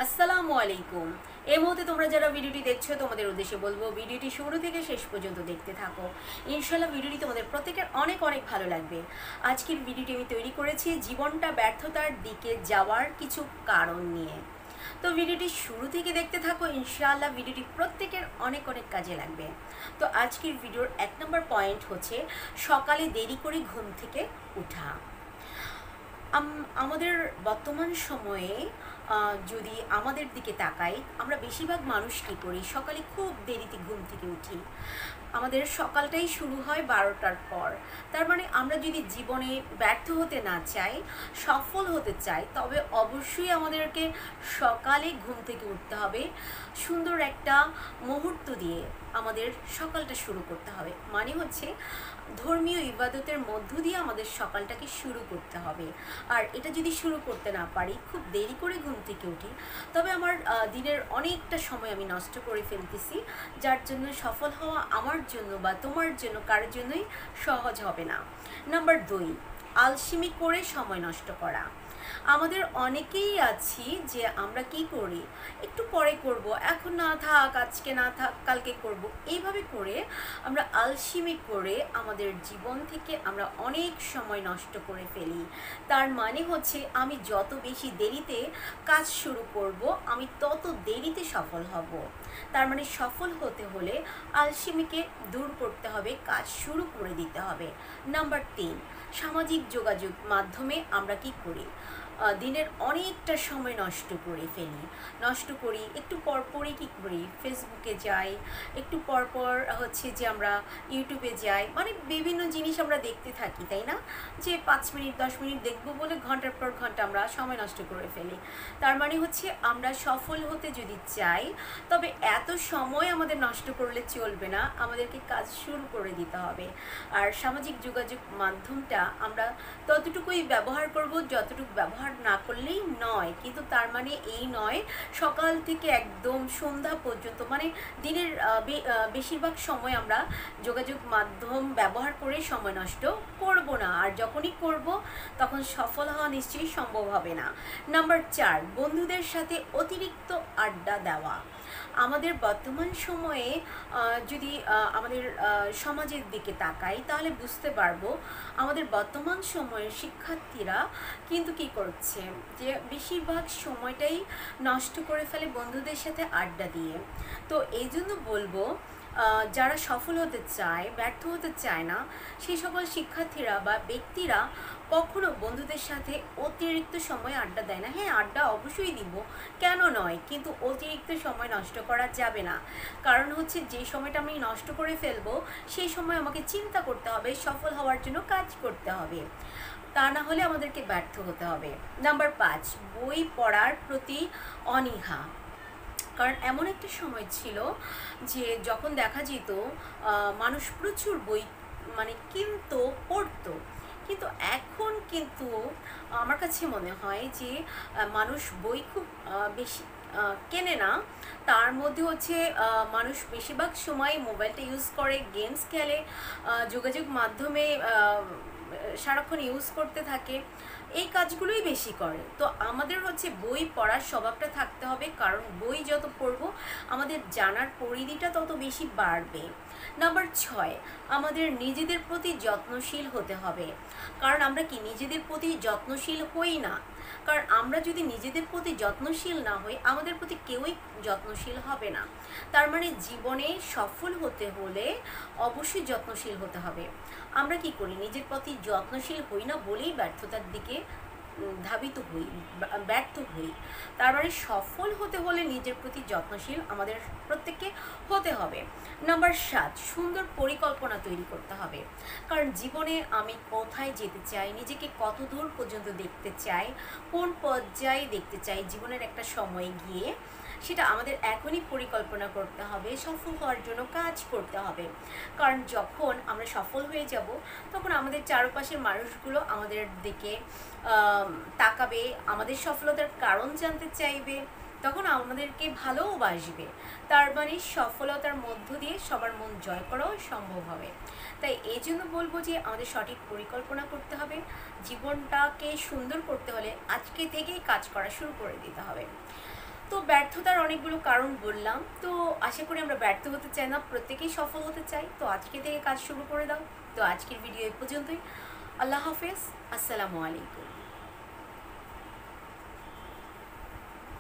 আসসালামু আলাইকুম। এই মুহূর্তে তোমরা যারা ভিডিওটি দেখছো তোমাদের উদ্দেশ্যে বলবো ভিডিওটি শুরু থেকে শেষ পর্যন্ত দেখতে থাকো। ইনশাল্লাহ ভিডিওটি তোমাদের প্রত্যেকের অনেক অনেক ভালো লাগবে। আজকের ভিডিওটি আমি তৈরি করেছি জীবনটা ব্যর্থতার দিকে যাওয়ার কিছু কারণ নিয়ে। তো ভিডিওটি শুরু থেকে দেখতে থাকো, ইনশাআল্লাহ ভিডিওটি প্রত্যেকের অনেক অনেক কাজে লাগবে। তো আজকের ভিডিওর 1 নম্বর পয়েন্ট হচ্ছে সকালে দেরি করে ঘুম থেকে ওঠা। আমাদের বর্তমান সময়ে যদি আমাদের দিকে তাকাই, আমরা বেশিরভাগ মানুষ কী করি, সকালে খুব দেরিতে ঘুম থেকে উঠি। আমাদের সকালটাই শুরু হয় 12টার পর। তার মানে আমরা যদি জীবনে ব্যর্থ হতে না চাই, সফল হতে চাই, তবে অবশ্যই আমাদেরকে সকালে ঘুম থেকে উঠতে হবে। সুন্দর একটা মুহূর্ত দিয়ে আমাদের সকালটা শুরু করতে হবে। মানে হচ্ছে ধর্মীয় ইবাদতের মধ্য দিয়ে আমাদের সকালটাকে শুরু করতে হবে। আর এটা যদি শুরু করতে না পারি, খুব দেরি করে ঘুম থেকে উঠি, তবে আমার দিনের অনেকটা সময় আমি নষ্ট করে ফেলতেছি, যার জন্য সফল হওয়া আমার জন্য বা তোমার জন্য কারোর জন্যই সহজ হবে না। নাম্বার 2, আলসেমি করে সময় নষ্ট করা। আমাদের অনেকেই আছি যে আমরা কি করি, একটু পরে করব, এখন না থাক, আজকে না থাক, কালকে করব, এইভাবে করে আমরা আলসেমি করে আমাদের জীবন থেকে আমরা অনেক সময় নষ্ট করে ফেলি। তার মানে হচ্ছে আমি যত বেশি দেরিতে কাজ শুরু করব, আমি তত দেরিতে সফল হব। তার মানে সফল হতে হলে আলসেমিকে দূর করতে হবে, কাজ শুরু করে দিতে হবে। নাম্বার 3, সামাজিক যোগাযোগ মাধ্যমে আমরা কি করি, দিনের অনেকটা সময় নষ্ট করে ফেলি। একটু পরপরই কী করি, ফেসবুকে যাই, একটু পরপর হচ্ছে যে আমরা ইউটিউবে যাই, মানে বিভিন্ন জিনিস আমরা দেখতে থাকি, তাই না? যে 5 মিনিট 10 মিনিট দেখবো বলে ঘন্টার পর ঘন্টা আমরা সময় নষ্ট করে ফেলি। তার মানে হচ্ছে আমরা সফল হতে যদি চাই, তবে এত সময় আমাদের নষ্ট করলে চলবে না, আমাদেরকে কাজ শুরু করে দিতে হবে। আর সামাজিক যোগাযোগ মাধ্যমটা আমরা ততটুকুই ব্যবহার করব যতটুকু ব্যবহার না করলেই নয়, কিন্তু তার মানে এই নয় সকাল থেকে একদম সন্ধ্যা পর্যন্ত, মানে দিনের বেশিরভাগ সময় আমরা যোগাযোগ মাধ্যম ব্যবহার করে সময় নষ্ট করব না। আর যখনই করব তখন সফল হওয়া নিশ্চয়ই সম্ভব হবে না। নাম্বার 4, বন্ধুদের সাথে অতিরিক্ত আড্ডা দেওয়া। আমাদের বর্তমান সময়ে যদি আমাদের সমাজের দিকে তাকাই, তাহলে বুঝতে পারবো আমাদের বর্তমান সময়ের শিক্ষার্থীরা কিন্তু কী করছে, যে বেশিরভাগ সময়টাই নষ্ট করে ফেলে বন্ধুদের সাথে আড্ডা দিয়ে। তো এই জন্য বলবো, যারা সফল হতে চায়, ব্যর্থ হতে চায় না, সেই সকল শিক্ষার্থীরা বা ব্যক্তিরা কখনো বন্ধুদের সাথে অতিরিক্ত সময় আড্ডা দেয় না। হ্যাঁ, আড্ডা অবশ্যই দিব, কেন নয়, কিন্তু অতিরিক্ত সময় নষ্ট করা যাবে না। কারণ হচ্ছে যে সময়টা আমি নষ্ট করে ফেলবো, সেই সময় আমাকে চিন্তা করতে হবে, সফল হওয়ার জন্য কাজ করতে হবে, তা না হলে আমাদেরকে ব্যর্থ হতে হবে। নাম্বার 5, বই পড়ার প্রতি অনীহা। কারণ এমন একটা সময় ছিল যে যখন দেখা যেত মানুষ প্রচুর বই মানে কিনতো, পড়তো, কিন্তু এখন কিন্তু আমার কাছে মনে হয় যে মানুষ বই খুব বেশি কেনে না। তার মধ্যে হচ্ছে মানুষ বেশিরভাগ সময় মোবাইলটা ইউজ করে, গেমস খেলে, যোগাযোগ মাধ্যমে সারাক্ষণ ইউজ করতে থাকে, এই কাজগুলোই বেশি করে। তো আমাদের হচ্ছে বই পড়ার স্বভাবটা থাকতে হবে, কারণ বই যত পড়বো আমাদের জানার পরিধিটা তত বেশি বাড়বে। নাম্বার 6, আমাদের নিজেদের প্রতি যত্নশীল হতে হবে। কারণ আমরা কি নিজেদের প্রতি যত্নশীল হই না, কারণ আমরা যদি নিজেদের প্রতি যত্নশীল না হই, আমাদের প্রতি কেউই যত্নশীল হবে না। তার মানে জীবনে সফল হতে হলে অবশ্যই যত্নশীল হতে হবে। আমরা কি করি, নিজের প্রতি যত্নশীল হই না বলেই ব্যর্থতার দিকে ধাবিত হই, ব্যর্থ হই। তার মানে সফল হতে হলে নিজের প্রতি যত্নশীল আমাদের প্রত্যেককে হতে হবে। নাম্বার 7, সুন্দর পরিকল্পনা তৈরি করতে হবে। কারণ জীবনে আমি কোথায় যেতে চাই, নিজেকে কত দূর পর্যন্ত দেখতে চাই, কোন পর্যায়ে দেখতে চাই জীবনের একটা সময় গিয়ে, সেটা আমাদের এখনই পরিকল্পনা করতে হবে, সফল হওয়ার জন্য কাজ করতে হবে। কারণ যখন আমরা সফল হয়ে যাব, তখন আমাদের চারপাশের মানুষগুলো আমাদের দিকে তাকাবে, আমাদের সফলতার কারণ জানতে চাইবে, তখন আমাদেরকে ভালোবাসবে। তার মানে সফলতার মধ্য দিয়ে সবার মন জয় করাও সম্ভব হবে। তাই এই জন্য বলবো যে আমাদের সঠিক পরিকল্পনা করতে হবে, জীবনটাকে সুন্দর করতে হলে আজকে থেকেই কাজ করা শুরু করে দিতে হবে। তো ব্যর্থতার অনেকগুলো কারণ বললাম, তো আশা করি আমরা ব্যর্থ হতে চাই না, প্রত্যেকেই সফল হতে চাই। তো আজকে থেকে কাজ শুরু করে দাও। তো আজকের ভিডিও এই পর্যন্তই। আল্লাহ হাফেজ, আসসালামু আলাইকুম।